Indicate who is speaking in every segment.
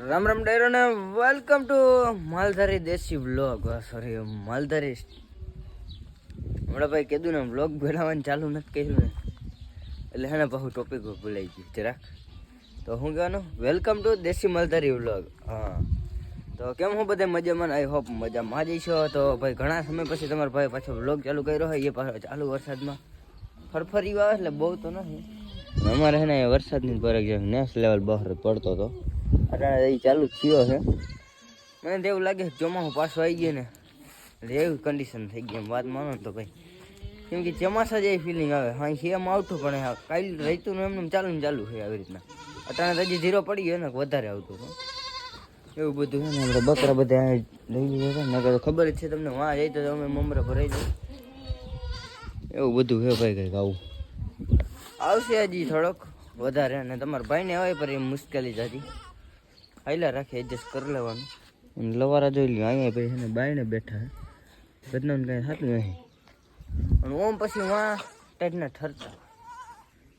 Speaker 1: રામ રામ ડાયરો ને welcome to માલધારી દેશી બ્લોગ. સોરી, માલધારી હમણાં ભાઈ કીધું ને બ્લોગ બનાવવાનું ચાલુ નથી કર્યું ને એટલે હે ને પાછું ટોપિક ભૂલાઈ ગયું જરાક. તો હું કહેવાનું વેલકમ ટુ દેશી માલધારી બ્લોગ. હા, તો કેમ હું બધા મજામાં? આઈ હોપ મજામાં જઈશો. તો ભાઈ ઘણા સમય પછી તમારો ભાઈ પાછો બ્લોગ ચાલુ કર્યો હોય, એ પાછો ચાલુ વરસાદમાં ફરફરી આવે એટલે બહુ તો નથી. અમારે હે ને વરસાદની પર નેક્સ્ટ લેવલ બહાર પડતો હતો, અટાણે એ ચાલુ થયો છે. મને તો એવું લાગે ચોમાસું પાછું આવી ગયું ને એટલે એવી કન્ડિશન થઈ ગઈ. એમ વાત માનો તો ભાઈ, કેમ કે ચોમાસા જેવી ફિલિંગ આવે. હા, એમ આવતું પણ કાલ રહેતું ને એમને ચાલુ ને ચાલુ છે આવી રીતના. અટાણે તો હજી ઝીરો પડી ગયો ને વધારે આવતું હતું એવું બધું છે ને. આપણે બકરા બધા લઈ લીધા હતા ને, તો ખબર જ છે તમને. વાં જાય તો અમે મમરા ભરાઈ જાય એવું બધું છે ભાઈ. કંઈક આવું આવશે હજી થોડોક વધારે. અને તમારા ભાઈને આવે પર એમ મુશ્કેલી જતી હાઈલા રાખે, એડજસ્ટ કરી લેવાનું. અને લવારા જોઈ લ્યો અહીંયા ભાઈ એને બાયણે બેઠા હે, બદનામ કાંઈ થતું નહીં. અને ઓમ પછી વાં ટાઈટના ઠરતા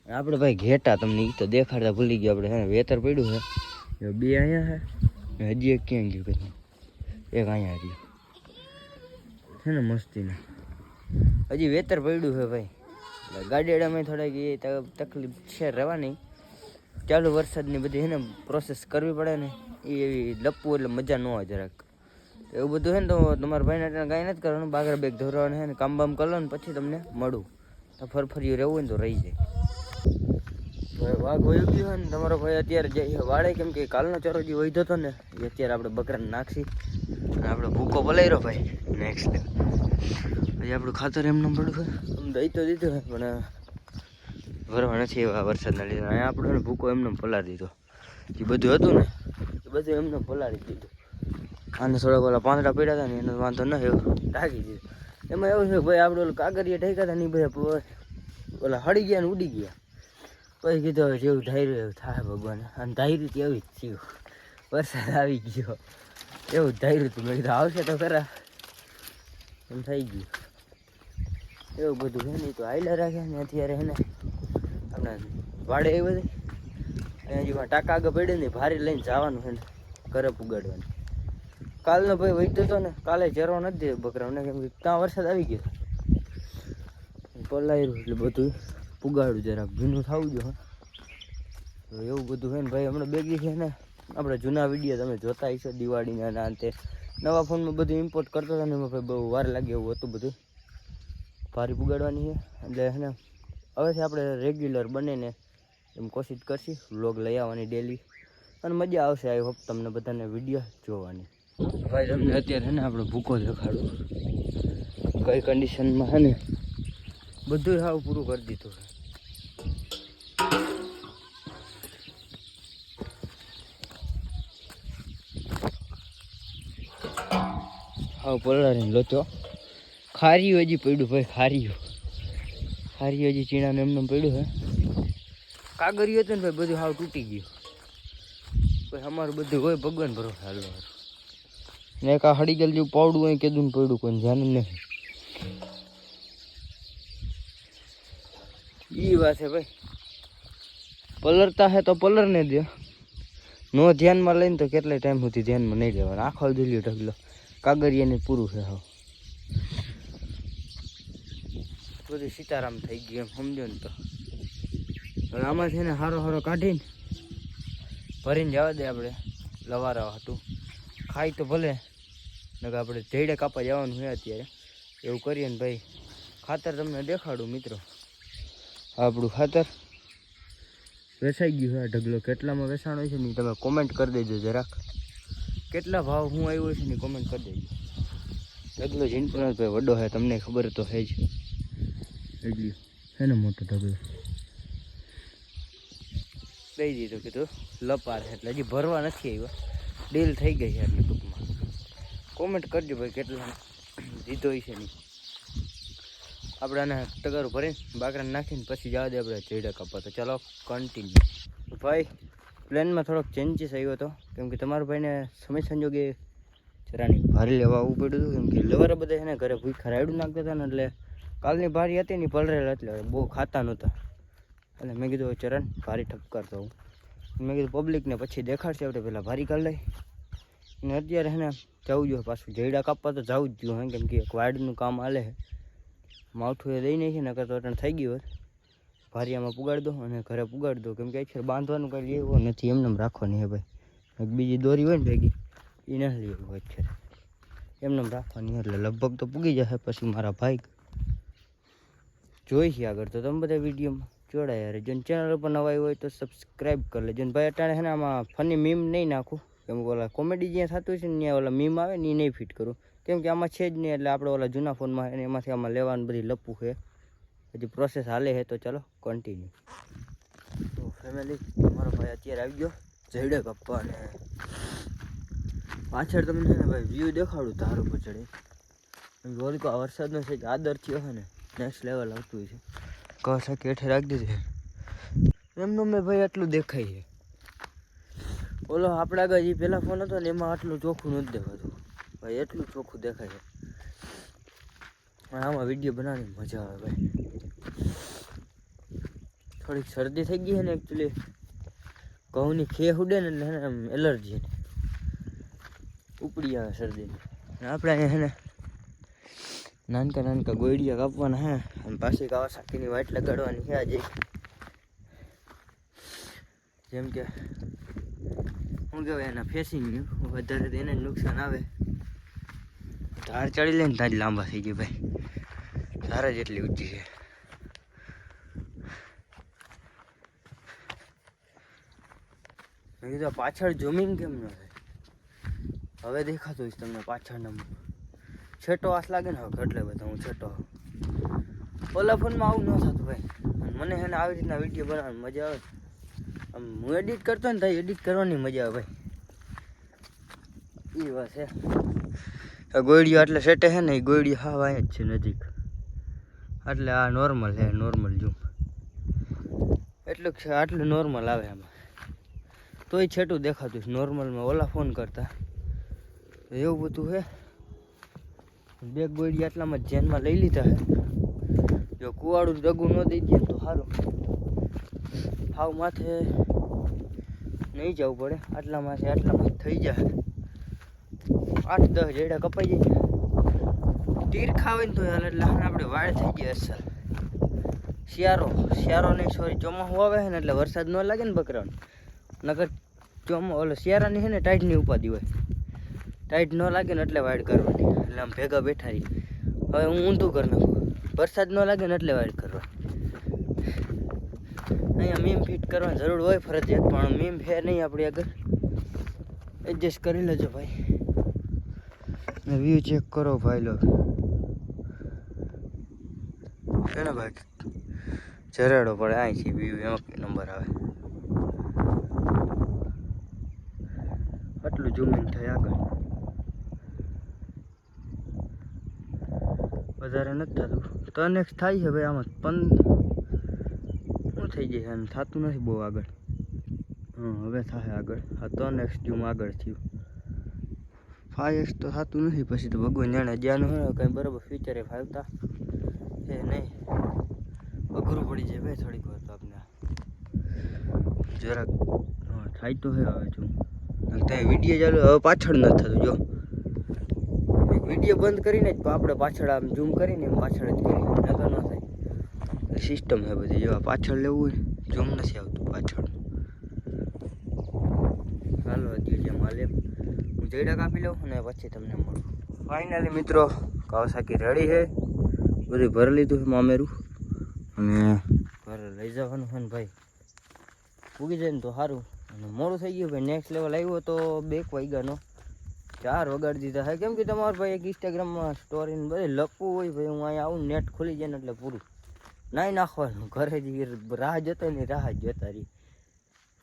Speaker 1: આપણે ભાઈ ઘેટા તમને એ તો દેખાડતા ભૂલી ગયો. આપણે હે વેતર પડ્યું છે, બે અહીંયા છે, હજી એક ક્યાં ગયું કંઈ, એક અહીંયા રહ્યું છે ને મસ્તીને. હજી વેતર પડ્યું છે ભાઈ. ગાડીડામાં થોડાક એ તકલીફ છે રહેવાની. ચાલુ વરસાદની બધી છે ને પ્રોસેસ કરવી પડે ને, એ એવી લપવું એટલે મજા ન આવે જરાક. એવું બધું છે ને તો તમારા ભાઈને કાંઈ નથી કરવાનું. બાગર બેગ ધોરવાનું છે ને કામ બામ કરો ને પછી તમને મળું. તો ફરફરિયું રહેવું હોય ને તો રહી જાય. વાઘ વયું ગયું હોય ને તમારો ભાઈ અત્યારે જઈએ વાળે, કેમ કે કાલનો ચારો જે વહીધો હતો ને એ અત્યારે આપણે બકરાને નાખી અને આપણે ભૂકો પલાયરો ભાઈ નેક્સ્ટ. પછી આપણું ખાતર એમને પડ્યું છે, આમ દઈ તો દીધું છે પણ ભરવા નથી એવા વરસાદના લીધે. અહીંયા આપણે ભૂકો એમને પલાળી દીધો. જે બધું હતું ને એ બધું એમને પલાળી દીધું. આને થોડાક ઓલા પાંદડા પડ્યા હતા ને એનો વાંધો ન એવો ઢાંકી દીધો. એમાં એવું છે ભાઈ, આપણે ઓલા કાગરિયા ઢાંક્યા હતા ને એ બધા ઓલા હળી ગયા ને ઉડી ગયા. પછી કીધું હવે જેવું ધાર્યું એવું થાય ભગવાન. અને ધાર્યું એવી જ થયું, વરસાદ આવી ગયો એવું ધાર્યું હતું. મેં કીધું આવશે તો ખરા, એમ થઈ ગયું. એવું બધું છે ને તો હાઈલા રાખે ને અત્યારે હે ને આપણે વાડે એ બધી અહીંયા જેમાં ટાંકા આગળ પડે ને ભારે લઈને જવાનું છે ને ઘરે પુગાડવાનું. કાલનો ભાઈ વહીતો હતો ને, કાલે ચરવા નથી દે બકરાઓને, કેમ કે ત્યાં વરસાદ આવી ગયો પલાયરું એટલે બધું પુગાડું જરાક જૂનું થવું જોઈએ. એવું બધું છે ને ભાઈ. હમણાં બેગી છે ને આપણે જૂના વિડીયો તમે જોતા હશો દિવાળીના ના અંતે. નવા ફોનમાં બધું ઇમ્પોર્ટ કરતો હતો ને એમાં ભાઈ બહુ વાર લાગે એવું હતું. બધું ભારી પુગાડવાની છે એટલે છે ને હવેથી આપણે રેગ્યુલર બનીને એમ કોશિશ કરશી વ્લોગ લઈ આવવાની ડેલી, અને મજા આવશે. આઈ હોપ તમને બધાને વિડીયો જોવાની. ભાઈ તમને અત્યારે છે ને આપણે ભૂકો દેખાડું કઈ કન્ડિશનમાં છે ને. બધું હાવ પૂરું કરી દીધું છે. હાવ પલાળીને લોચો. ખારીયું હજી પડ્યું ભાઈ, ખારીયું હજી ચીણાને એમને પડ્યું છે. કાગરિયું હતું ને ભાઈ બધું હાવ તૂટી ગયું. ભાઈ અમારું બધું હોય ભગવાન ભરોસે હાલવાનું. ને એક આ હળી ગયેલ જેવું પાવડું હોય કીધું ને પડ્યું, કોઈ ધ્યાન નહીં. એ વાત છે ભાઈ, પલરતા હે તો પલરને દે, નો ધ્યાનમાં લઈને તો કેટલાય ટાઈમ સુધી ધ્યાનમાં નહીં લેવાનું. આખો દિલ્હી ઢગલો કાગરિયાને પૂરું છે હાવ. બધું સીતારામ થઈ ગયું એમ સમજો ને. તો હવે આમાં છે ને હારો કાઢીને ભરીને જવા દે આપણે લવારા હતું. ખાઈ તો ભલે ને આપણે ઝેડે કાપા જવાનું છે અત્યારે. એવું કરીએ ને ભાઈ ખાતર તમને દેખાડું મિત્રો. આપણું ખાતર વેચાઈ ગયું છે આ ઢગલો. કેટલામાં વેચાણ હોય છે ને તમે કોમેન્ટ કરી દેજો જરાક. કેટલા ભાવ હું આવ્યો છે ને કોમેન્ટ કરી દેજો. ઢગલો જીનપુર ભાઈ વડો છે, તમને ખબર તો છે જ. એટલી છે ને મોટો ઢગલો દઈ દીધો, કીધું લપાર એટલે હજી ભરવા નથી આવ્યા. ડીલ થઈ ગઈ છે એટલે ટૂંકમાં. કોમેન્ટ કરજો ભાઈ કેટલા દીધો છે નહીં. આપણે આને તગારું ભરીને બાકરાને નાખીને પછી જવા દે આપણે ચેડા કાપવા. તો ચાલો કન્ટિન્યુ. ભાઈ પ્લેનમાં થોડોક ચેન્જીસ આવ્યો હતો, કેમ કે તમારા ભાઈને સમય સંજોગે જરાની ભારી લેવા આવવું પડ્યું હતું. કેમ કે લવારા બધા છે ને ઘરે ભૂખા રાયડું નાખતા હતા ને, એટલે કાલની ભારી હતી ને પલરેલા એટલે બહુ ખાતા નહોતા. એટલે મેં કીધું ચરણ ભારી ઠપકારતો હું મેં કીધું પબ્લિકને પછી દેખાડશે આપણે પહેલાં ભારી કાઢ લઈ. અને અત્યારે હેને જવું જોઈએ પાછું જયડા કાપવા તો જવું જ જોઈએ, કેમ કે એક વાડનું કામ હાલે છે. માવઠું એ દઈ નહીં છે, નકર તો અટણ થઈ ગયું હોત. ભારિયામાં પુગાડી દો અને ઘરે પુગાડી દો, કેમ કે અત્યારે બાંધવાનું કંઈ લેવું નથી, એમને રાખવાની છે ભાઈ. બીજી દોરી હોય ને ભેગી એ ન લેવું હોય અત્યારે, એમને રાખવાની એટલે લગભગ તો પૂગી જશે. પછી મારા ભાઈ જોઈ છે આગળ, તો તમે બધા વિડીયોમાં જોડાયા રહેજો. ચેનલ ઉપર નવા હોય તો સબસ્ક્રાઈબ કરી લેજો. ને ભાઈ અટાણે છે ને આમાં ફની મીમ નહીં નાખું, કેમ કે ઓલા કોમેડી જ્યાં થતું છે ને ત્યાં ઓલા મીમ આવે ને એ નહીં ફિટ કરું, કેમ કે આમાં છે જ નહીં. એટલે આપણે ઓલા જૂના ફોનમાં અને એમાંથી આમાં લેવાનું બધી લપવું છે, હજી પ્રોસેસ હાલે છે. તો ચાલો કન્ટિન્યુ. તો ફેમિલી, મારો ભાઈ અત્યારે આવી ગયો જયડે કાપવા, અને પાછળ તમને છે ને ભાઈ વ્યૂ દેખાડું ધાર ઉપર ચડે. ઓલી કો વરસાદનો છે આદર થયો છે ને નેક્સ્ટ લેવલ આવતું હોય છે. કવાસા કેઠે રાખી દીધી એમનું મેં ભાઈ આટલું દેખાય છે. ઓલો આપણા આગળ જે પહેલાં ફોન હતો ને એમાં આટલું ચોખ્ખું નથી દેખાતું ભાઈ, એટલું ચોખ્ખું દેખાય છે. આમાં વિડીયો બનાવવાની મજા આવે ભાઈ. થોડીક શરદી થઈ ગઈ છે ને એકચ્યુઅલી, ઘઉંની ખે ઉડે ને એટલે આમ એલર્જી ઉપડી આવે શરદીની. આપણે અહીંયા છે ને નાનકા નાનકા ગોળિયા કાપવાના હે, અને પાછી કાવાસાકીની વાટ લગાડવાની છે આજે. જેમ કે શું કહેવાય એના ફેસિંગ વધારે તો એને જ નુકસાન આવે. ધાર ચડી લે ને ત્યાં જ લાંબા થઈ ગઈ ભાઈ, ધાર જ એટલી ઊંચી છે. મેં કીધું પાછળ ઝૂમિંગ કેમ ન થાય, હવે દેખાતું હોય તમને પાછળના છેટો આસ લાગે ને હવે એટલે બધા હું છેટો. ઓલા ફોનમાં આવું ન થતું ભાઈ, મને છે ને આવી રીતના વિડીયો બનાવવાની મજા આવે. આમ હું એડિટ કરતો ને થાય એડિટ કરવાની મજા આવે ભાઈ, એ વાત છે. ગોળીઓ એટલે સેટે છે ને એ ગોળીઓ હા વાય જ છે નજીક, એટલે આ નોર્મલ છે, નોર્મલ ઝૂમ એટલું છે, આટલું નોર્મલ આવે આમાં, તોય છેટું દેખાતું છે નોર્મલમાં ઓલા ફોન કરતા. એવું બધું છે. બે ગોળી આટલામાં ધ્યાનમાં લઈ લીધા છે. જો કુવાડું દગું ન દઈ દે તો સારું, હાવ માથે નહીં જવું પડે, આટલામાં થઈ જાય. 8-10 જેડા કપાઈ જાય, તીર ખાવે ને તો હાલ, એટલે આપણે વાળ થઈ ગયા અસલ. શિયાળો નહીં સોરી ચોમાસું આવે છે ને એટલે વરસાદ ન લાગે ને બકરાને, નકર ઓલો શિયાળાની છે ને ટાઈટની ઉપાધિ હોય, ટાઈટ ન લાગે ને એટલે વાડ કરવાની, એટલે આમ ભેગા બેઠા રહી. હવે હું ઊંધું કરી નાખું, વરસાદ ન લાગે ને એટલે વાડ કરવા. અહીંયા મીમ ફિટ કરવાની જરૂર હોય ફરજિયાત, પણ મીમ છે નહીં આપણી આગળ, એડજસ્ટ કરી લેજો ભાઈ. વ્યૂ ચેક કરો ભાઈ લો છે ને ભાઈ, જરાડો પડે અહીંથી વ્યૂ એમાં નંબર આવે. આટલું ઝૂમિંગ થાય આગળ, વધારે નથી થતું. 3x થાય છે ભાઈ આમાં, શું થઈ જાય છે થતું નથી બહુ આગળ. હવે થાય આગળ, આ 3x ઝૂમ આગળ થયું. 5x તો થતું નથી, પછી તો ભગવાન જાણે જ્યાંનું હોય કંઈ બરાબર ફ્યુચરે ફાવતા છે નહીં, અઘરું પડી જાય ભાઈ થોડીક વાર તો આપણે જરાક. થાય તો હે હવે જો ત્યાં વિડીયો ચાલુ, હવે પાછળ નથી થતું. જો એક વિડીયો બંધ કરીને જ આપણે પાછળ આમ ઝૂમ કરીને એમ પાછળ જ કરીએ, નકર ન થાય. સિસ્ટમ છે બધી, જો પાછળ લેવું હોય ઝૂમ નથી આવતું પાછળ. ચાલો અત્યારે જેમ હાલે હું જયડા કાપી લઉં અને પછી તમને મળું. ફાઇનલી મિત્રો કાવાસાકી રેડી છે, બધું ભરી લીધું છે મામેરું, અને ઘરે લઈ જવાનું છે ને ભાઈ. ઉગી જાય ને તો સારું, અને મોડું થઈ ગયું ભાઈ. નેક્સ્ટ લેવલ આવ્યો તો 2 વાગ્યાનો 4 વગાડી દીધા છે, કેમ કે તમારે ભાઈ એક ઇન્સ્ટાગ્રામમાં સ્ટોરીને બધે લખવું હોય ભાઈ. હું અહીંયા આવું નેટ ખુલી જાય ને એટલે પૂરું નાઈ નાખવાનું, ઘરે જ રાહ જોતા ને રાહ જ જોતા રહી.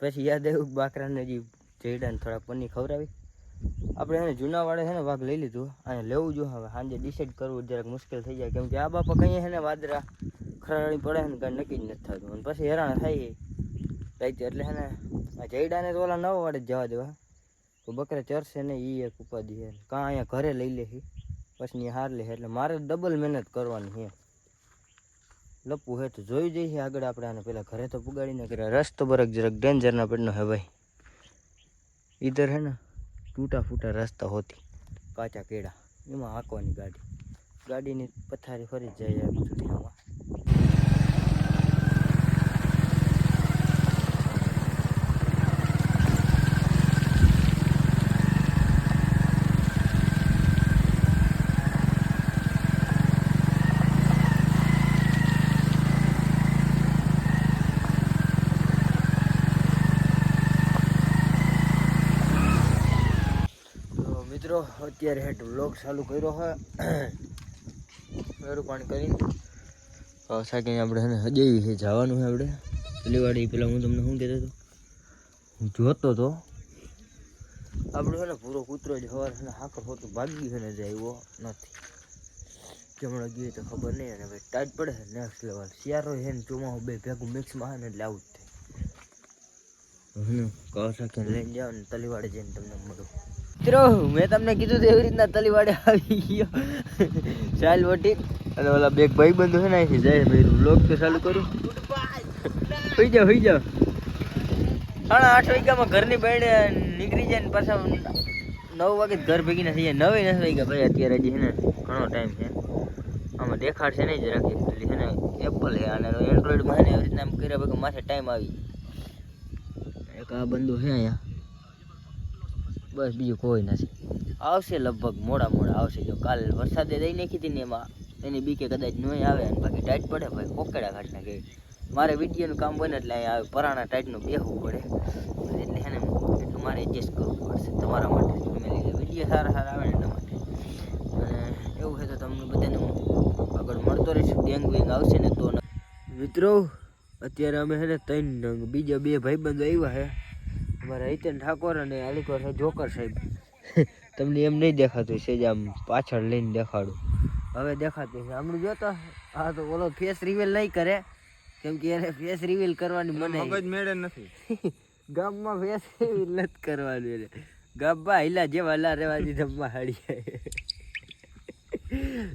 Speaker 1: પછી યાદ આવ્યું બાકરાને જે જયડાને થોડાક પનીર ખવડાવી. આપણે એને જૂનાવાળે છે ને ભાગ લઈ લીધું, અહીંયા લેવું જોઈએ. હવે સાંજે ડિસાઈડ કરવું જરાક મુશ્કેલ થઈ જાય, કેમ કે આ બાપા કહીએ છે ને વાદરા ખરાડી પડે ને કાંઈ નક્કી જ નથી થતું, અને પછી હેરાન થાય રાઈતે. એટલે છે ને આ જયડાને તો ઓલા નવા વાળે જ જવા દેવા, તો બકરા ચરશે ને એ એક ઉપાધિ છે. કાં અહીંયા ઘરે લઈ લે પછી હાર લે, એટલે મારે ડબલ મહેનત કરવાની છે. લપવું હે તો જોઈ જઈએ આગળ. આપણે આને પેલા ઘરે તો પુગાડીને કર્યા. રસ્તો બરક જરાક ડેન્જરના પડનો હે ભાઈ. इधर है ना टूटा फूटा रास्ता होती काचा केड़ा एમાં હાંકવાની ગાડીની પથારી ફરી જાય આ દુનિયામાં. મિત્રો અત્યારે હેઠ વ્લોગ ચાલુ કર્યો હે સારું પાણી કરીને સાકીને આપણે હે ને હજી છે જવાનું છે આપણે પેલી વાડી. પેલા હું તમને શું કહેતો હતો, હું જોતો હતો આપણે છે ને પૂરો કૂતરો જ સવાર છે ને હાકર હોતું ભાગી છે ને જાય એવો નથી. જમણા ગયું તો ખબર નહીં. અને ભાઈ ટાઈટ પડે છે નેક્સ્ટ લેવલ. શિયાળો છે ને ચોમાસું બે ભેગું મિક્સમાં આવે ને એટલે આવું જ થાય. હું કહો સાકીને લઈને જાઓ ને તલીવાડે જઈને તમને મળું. મિત્રો મેં તમને કીધું તો એવી રીતના તલીવાડે આવી ગયો ચાલ વટી. અને ઓલા બે ભાઈબંધો છે ને અહીંથી જાય. ભાઈ વ્લોગ તો ચાલુ કરું. હોઈ જાઓ 8:30 વાગ્યામાં ઘરની બહાર નીકળી જાય ને પાછા 9 વાગે ઘર ભેગી ના થઈ જાય. 9 વાગ્યા ભાઈ અત્યારે હજી છે ને ઘણો ટાઈમ છે. આમાં દેખાડશે નહીં જરાક એકચ્યુઅલી છે ને એપલ છે અને એન્ડ્રોઈડમાં છે ને એવી રીતના આમ કર્યા વગર માથે ટાઈમ આવી. એક આ બંધો છે અહીંયા બસ, બીજું કોઈ નથી. આવશે લગભગ મોડા આવશે. જો કાલ વરસાદે દઈ નાખી હતી ને એમાં એની બીકે કદાચ નહીં આવે અને બાકી ટાઈટ પડે ભાઈ કોકેડા કાઢ નાખે. મારે વિડીયોનું કામ બને એટલે અહીંયા આવે પરાણા ટાઈટનું બેહવું પડે એટલે છે ને એટલું મારે એડજસ્ટ કરવું પડશે તમારા માટે. ફેમિલી વિડીયો સારા આવે ને એટલા માટે. અને એવું છે તો તમને બધાને હું આગળ મળતો રહીશ. ગેંગ વેંગ આવશે ને તો. મિત્રો અત્યારે અમે છે ને 3 બીજા 2 ભાઈબંધો આવ્યા છે. અમારા હિતેન ઠાકોર અને આલીકોર છે જોકર સાહેબ. તમને એમ નહીં દેખાતું છે જ આમ પાછળ લઈને દેખાડું. હવે દેખાતું છે હમણાં જોતો. હા તો ઓલો ફેસ રિવીલ નહીં કરે કેમ કે એને ફેસ રિવીલ કરવાની મને મગજ મેળે નથી. ગામમાં ફેસ રિવીલ નથી કરવાનું એને. ગામમાં હિલા જેવા હલા રહેવાથી ધમમાં હાડી.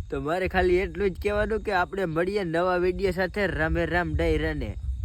Speaker 1: તો મારે ખાલી એટલું જ કહેવાનું કે આપણે મળીએ નવા વિડીયો સાથે. રામે રામ ડાયરાને.